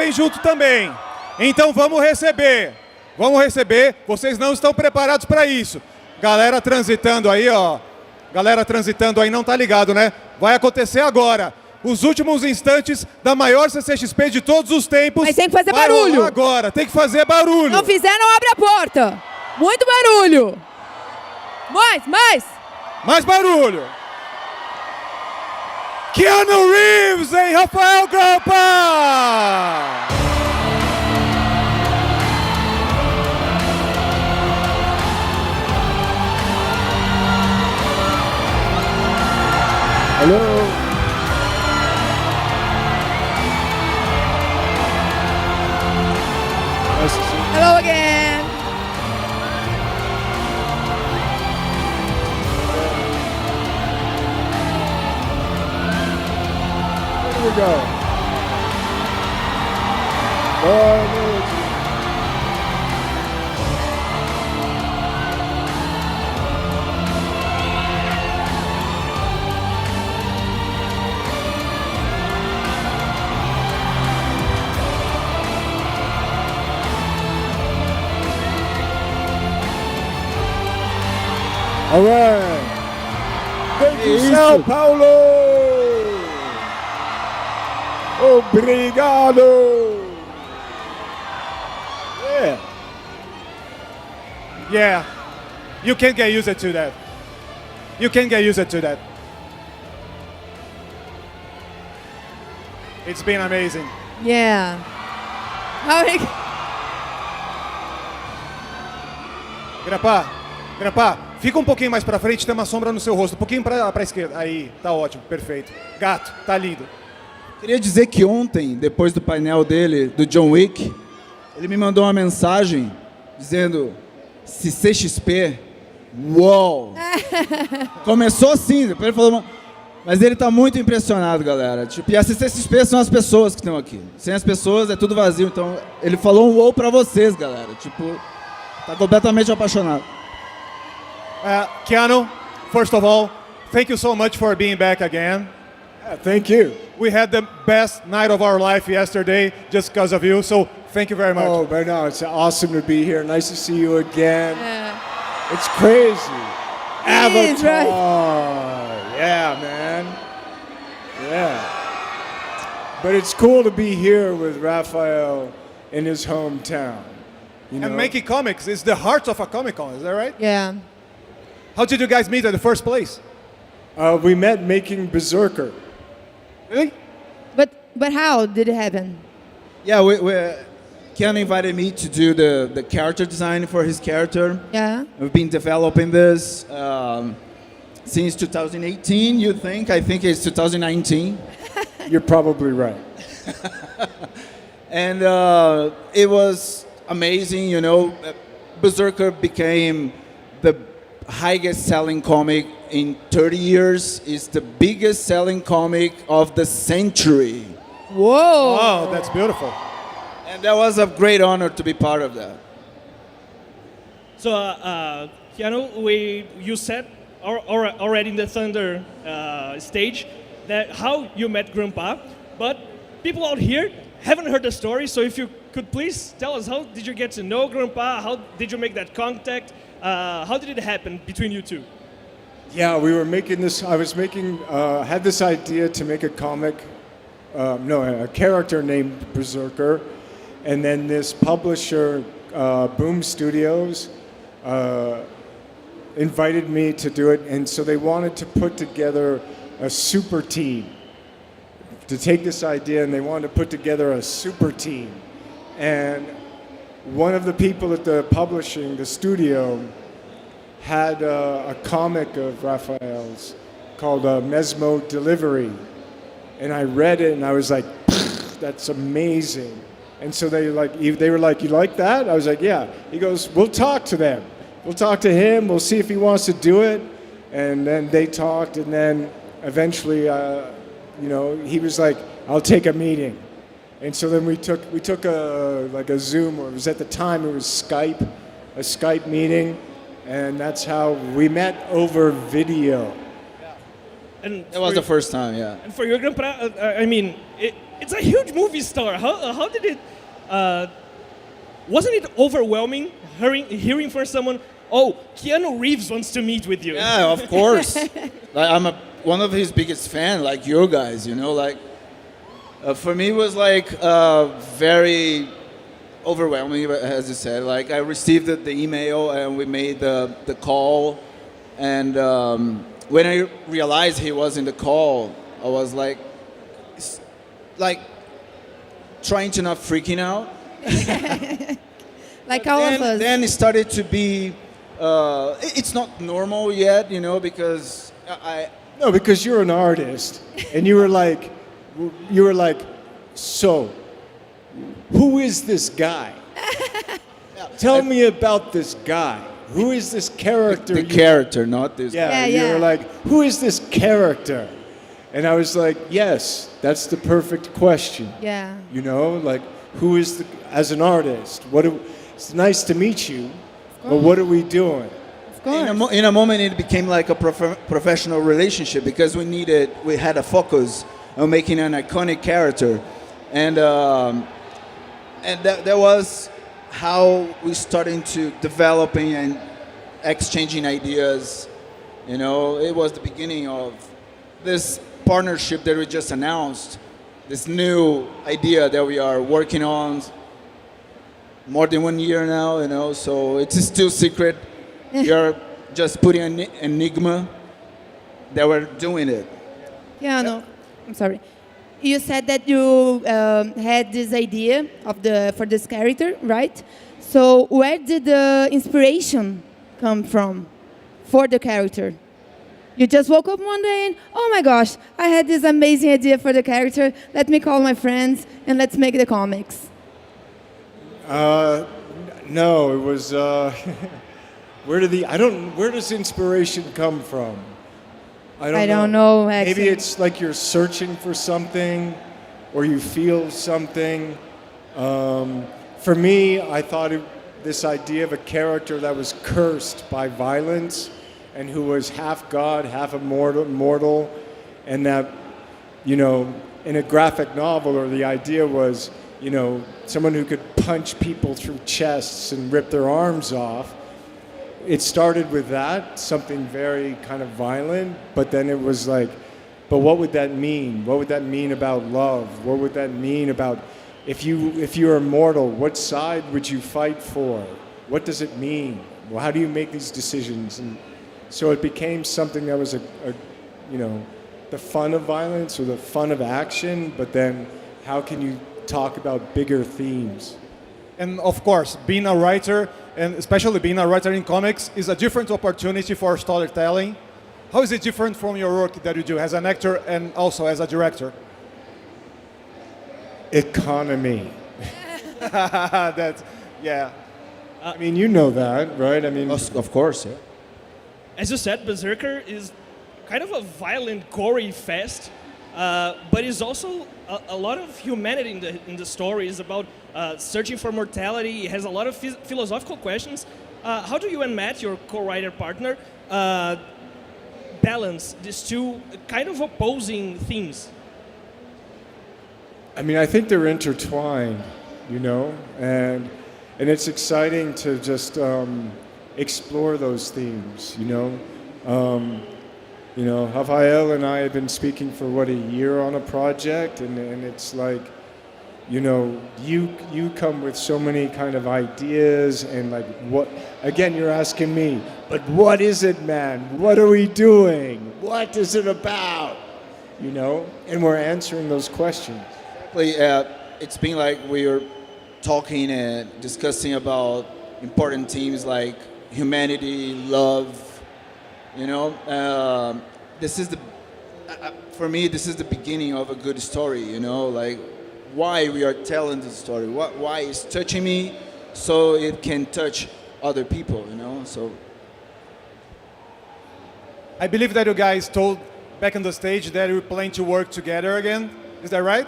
vem junto também. Então vamos receber. Vamos receber. Vocês não estão preparados para isso. Galera transitando aí, ó. Galera transitando aí, não tá ligado, né? Vai acontecer agora. Os últimos instantes da maior CCXP de todos os tempos. Mas tem que fazer barulho. Agora, tem que fazer barulho. Não fizer, não abre a porta. Muito barulho. Mais. Mais barulho. KEANU Reeves e Rafael Grampá. Hello. Nice to see you. Hello again. Here we go. One, all right. Thank you, São Paulo. Obrigado. Yeah. You can get used to that. You can get used to that. It's been amazing. Yeah. Grampá, fica um pouquinho mais pra frente, tem uma sombra no seu rosto. Um pouquinho pra esquerda. Aí, tá ótimo, perfeito. Gato, tá lindo. Queria dizer que ontem, depois do painel dele, do John Wick, ele me mandou uma mensagem dizendo: CCXP, uau! Começou assim, depois ele falou, mas ele tá muito impressionado, galera. Tipo, e a CCXP são as pessoas que estão aqui. Sem as pessoas é tudo vazio, então ele falou um uau pra vocês, galera. Tipo, tá completamente apaixonado. KEANU, first of all, thank you so much for being back again. Thank you. We had the best night of our life yesterday just because of you, so thank you very much. Oh, but no, it's awesome to be here. Nice to see you again. Yeah. It's crazy. It is, Avatar. right? Yeah, man. Yeah. But it's cool to be here with Rafael in his hometown. You know? And making comics is the heart of a Comic-Con, is that right? Yeah. How did you guys meet in the first place? We met making Berserker. Really? But how did it happen? Yeah, Ken invited me to do the character design for his character. Yeah. We've been developing this since 2018, you think? I think it's 2019. You're probably right. And it was amazing, you know. Berserker became the highest selling comic in 30 years. It's the biggest selling comic of the century. Whoa. Oh, that's beautiful. And that was a great honor to be part of that. So, KEANU, you said already in the Thunder stage that how you met Grampá, but people out here haven't heard the story, so if you could please tell us, how did you get to know Grampá? How did you make that contact? How did it happen between you two? Yeah, we were making this. I was making, had this idea to make a comic, a character named Berserker, and then this publisher, Boom Studios, invited me to do it, and so they wanted to put together a super team. To take this idea, and they wanted to put together a super team. And one of the people at the publishing, the studio, had a comic of Raphael's called Mesmo Delivery. And I read it and I was like, that's amazing. And so they were like, you like that? I was like, yeah. He goes, we'll talk to them. We'll talk to him. We'll see if he wants to do it. And then they talked, and then eventually, he was like, I'll take a meeting. And so then we took a Zoom, or it was at the time it was Skype, a Skype meeting, and that's how we met over video. And That was the first time, yeah. And for your Grampá, it's a huge movie star. How did it? Wasn't it overwhelming hearing from someone? Oh, Keanu Reeves wants to meet with you. Yeah, of course. I'm one of his biggest fan, like you guys. You know, like for me it was like very overwhelming, as you said. Like I received the email and we made the call, and when I realized he was in the call, I was like trying to not freaking out. Like all of us. Then it started to be. It's not normal yet, you know, because No, because you're an artist, and you were like, so, who is this guy? Tell me about this guy. Who is this character? the character, not this. Yeah, Yeah, you were yeah. like, who is this character? And I was like, yes, that's the perfect question. Yeah. You know, like, who is the, as an artist, it's nice to meet you, but what are we doing? Of course. In a moment, it became like a professional relationship because we had a focus on making an iconic character, and that was how we started to developing and exchanging ideas. You know, it was the beginning of this partnership that we just announced, this new idea that we are working on more than 1 year now, you know, so it's still secret. We are just putting an enigma that we're doing it. Yeah, no, I'm sorry. You said that you had this idea for this character, right? So where did the inspiration come from for the character? You just woke up one day and, oh my gosh, I had this amazing idea for the character. Let me call my friends and let's make the comics. No, it was, where does inspiration come from? I don't know, actually. Maybe it's like you're searching for something, or you feel something. For me, I thought this idea of a character that was cursed by violence and who was half God, half mortal, and that, you know, in a graphic novel, or the idea was, you know, someone who could punch people through chests and rip their arms off. It started with that, something very kind of violent, but then it was like, but what would that mean? What would that mean about love? What would that mean about, if you're immortal, what side would you fight for? What does it mean? Well, how do you make these decisions? And so it became something that was you know, the fun of violence or the fun of action, but then how can you talk about bigger themes? And of course, being a writer, and especially being a writer in comics, is a different opportunity for storytelling. How is it different from your work that you do as an actor and also as a director? Economy. That's, yeah. I mean, you know that, right? I mean, Of course, yeah. As you said, Berserker is kind of a violent, gory fest, but it's also a lot of humanity in the story. It's about searching for mortality. It has a lot of philosophical questions. How do you and Matt, your co-writer partner, balance these two kind of opposing themes? I mean, I think they're intertwined, you know, and it's exciting to just explore those themes, you know. You know, Rafael and I have been speaking for, what, a year on a project, and it's like, you know, you come with so many kind of ideas, and like, what, again, you're asking me, but what is it, man? What are we doing? What is it about? You know, and we're answering those questions. It's been like we're talking and discussing about important themes like humanity, love. You know, this is for me, this is the beginning of a good story, you know, like why we are telling the story, why it's touching me so it can touch other people, you know, so. I believe that you guys told back on the stage that you plan to work together again. Is that right?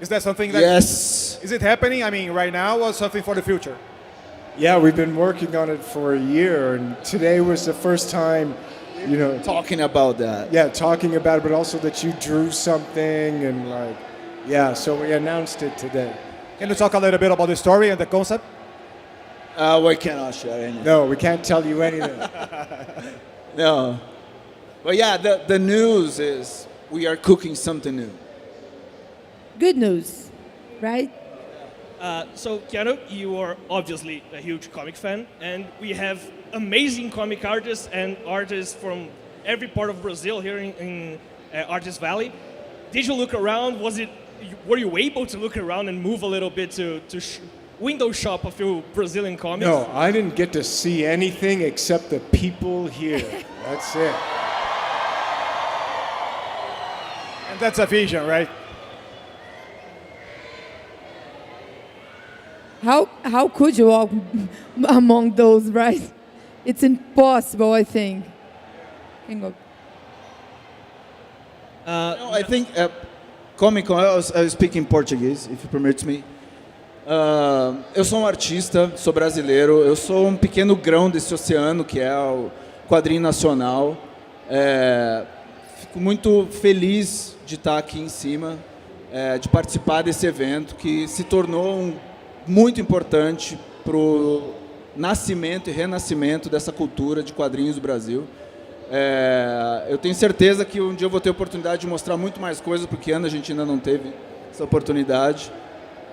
Is that something that... Yes. Is it happening, I mean, right now, or something for the future? Yeah, we've been working on it for a year, and today was the first time you know, Talking about that. yeah, talking about it, but also that you drew something and like, yeah, so we announced it today. Can you talk a little bit about the story and the concept? We cannot share anything. No, we can't tell you anything. No. But yeah, the news is we are cooking something new. Good news, right? So, Keanu, you are obviously a huge comic fan, and we have amazing comic artists and artists from every part of Brazil here in Artist Valley. Did you look around? Were you able to look around and move a little bit to window shop a few Brazilian comics? No, I didn't get to see anything except the people here. That's it. And that's a vision, right? How could you walk among those, right? It's impossible, I think. Can go. No, I think Comic Con, I speak in Portuguese, if you permit me. Eu sou um artista, sou brasileiro, eu sou um pequeno grão desse oceano que é o quadrinho nacional. Fico muito feliz de estar aqui em cima, de participar desse evento que se tornou muito importante para o nascimento e renascimento dessa cultura de quadrinhos do Brasil. Eu tenho certeza que um dia eu vou ter a oportunidade de mostrar muito mais coisas, porque a gente ainda não teve essa oportunidade.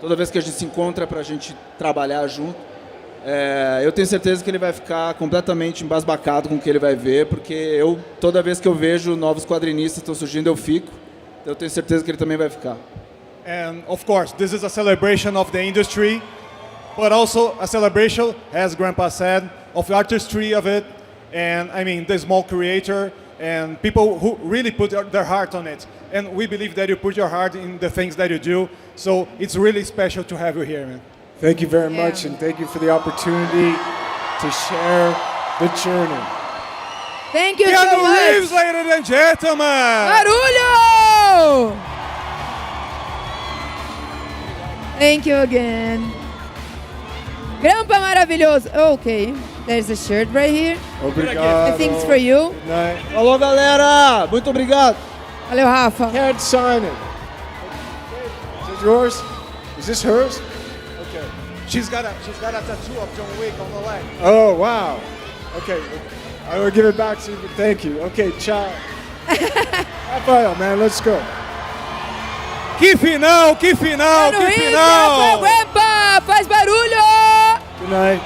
Toda vez que a gente se encontra para a gente trabalhar junto, eu tenho certeza que ele vai ficar completamente embasbacado com o que ele vai ver, porque toda vez que eu vejo novos quadrinistas estão surgindo, eu fico. Então eu tenho certeza que ele também vai ficar. And of course, this is a celebration of the industry, but also a celebration, as Grandpa said, of the artistry of it, and I mean, the small creator, and people who really put their heart on it. And we believe that you put your heart in the things that you do, so it's really special to have you here, man. Thank you very much, and thank you for the opportunity to share the journey. Thank you so Keanu much. Reeves, ladies and gentlemen! Barulho! Thank you again. Grampa maravilhoso. Okay, there's a shirt right here. Obrigado. I think it's for you. Good night. Falou, galera! Muito obrigado! Valeu, Rafa. Can't sign it. Is this yours? Is this hers? Okay. She's got a tattoo of John Wick on the leg. Oh, wow. Okay. I will give it back to you, but thank you. Okay, ciao. Rafael, man, let's go. Que final, que final, Keanu que Reeves, Rafael final! Grampá, faz barulho! Good night.